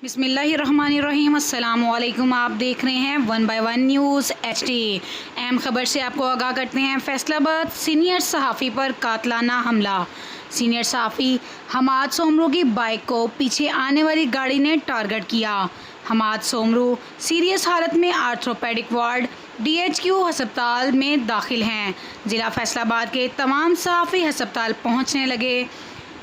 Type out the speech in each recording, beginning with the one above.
बिस्मिल्लाहिर्रहमानिर्रहीम। अस्सलाम वालेकुम। आप देख रहे हैं 1 बाय 1 न्यूज़ HD। अहम खबर से आपको आगाह करते हैं। फैसलाबाद सीनियर सहाफ़ी पर कातलाना हमला। सीनियर सहाफ़ी हमाद सोमरू की बाइक को पीछे आने वाली गाड़ी ने टारगेट किया। हमाद सोमरू सीरियस हालत में आर्थ्रोपेडिक वार्ड DHQ हस्पताल में दाखिल हैं। ज़िला फैसलाबाद के तमाम सहाफ़ी हस्पताल पहुँचने लगे।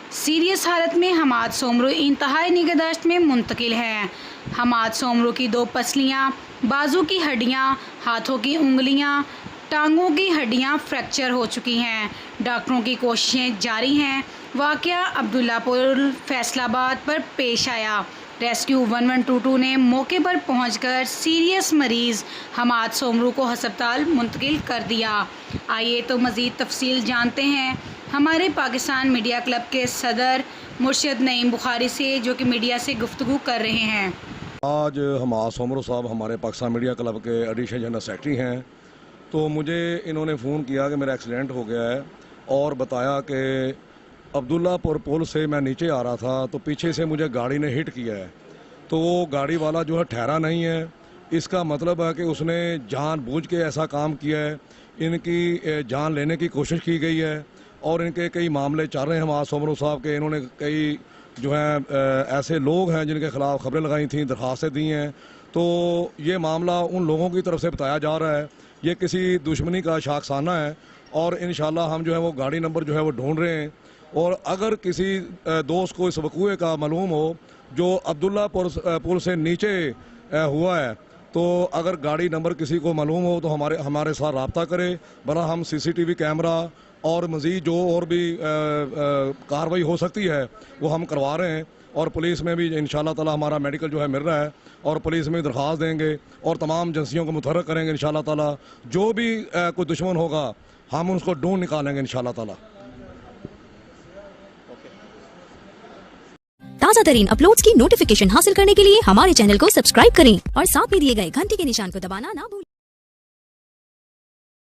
सीरियस हालत में हमाद सोमरू इंतहाई निगहदाश्त में मुंतकिल हैं। हमाद सोमरू की 2 पसलियाँ, बाजू की हड्डियाँ, हाथों की उंगलियाँ, टांगों की हड्डियाँ फ्रैक्चर हो चुकी हैं। डॉक्टरों की कोशिशें जारी हैं। वाक़या अब्दुल्लापुर फैसलाबाद पर पेश आया। रेस्क्यू 1122 ने मौके पर पहुंचकर सीरियस मरीज़ हमाद सोमरू को हस्पताल मुंतकिल कर दिया। आइए तो मज़ीद तफसील जानते हैं हमारे पाकिस्तान मीडिया क्लब के सदर मुर्शिद नईम बुखारी से, जो कि मीडिया से गुफ्तगू कर रहे हैं। आज हमाद सोमरू साहब हमारे पाकिस्तान मीडिया क्लब के एडिशनल जनरल सेक्रेटरी हैं, तो मुझे इन्होंने फ़ोन किया कि मेरा एक्सीडेंट हो गया है और बताया कि अब्दुल्लापुर पुल से मैं नीचे आ रहा था तो पीछे से मुझे गाड़ी ने हिट किया है। तो वो गाड़ी वाला जो है ठहरा नहीं है। इसका मतलब है कि उसने जानबूझ के ऐसा काम किया है। इनकी जान लेने की कोशिश की गई है और इनके कई मामले चल रहे हैं हमाद सोमरू साहब के। इन्होंने कई जो हैं ऐसे लोग हैं जिनके ख़िलाफ़ खबरें लगाई थी, दरख्वास्तें दी हैं। तो ये मामला उन लोगों की तरफ से बताया जा रहा है ये किसी दुश्मनी का शाखसाना है और इंशाल्लाह हम जो है वो गाड़ी नंबर जो है वो ढूंढ रहे हैं। और अगर किसी दोस्त को इस वक़ूए का मालूम हो जो अब्दुल्लापुर पुल से नीचे हुआ है, तो अगर गाड़ी नंबर किसी को मालूम हो तो हमारे साथ रब्ता करे, वरना हम CCTV कैमरा और मज़ीद जो और भी कार्रवाई हो सकती है वो हम करवा रहे हैं। और पुलिस में भी इंशाल्लाह ताला हमारा मेडिकल जो है मिल रहा है और पुलिस में दरख्वास्त देंगे और तमाम एजेंसियों को मुतहर्रिक करेंगे इंशाल्लाह ताला। जो भी कोई दुश्मन होगा हम उसको ढूंढ निकालेंगे इंशाल्लाह ताला। ताज़ा तरीन अपलोड्स की नोटिफिकेशन हासिल करने के लिए हमारे चैनल को सब्सक्राइब करें और साथ में दिए गए घंटी के निशान को दबाना ना भूलें।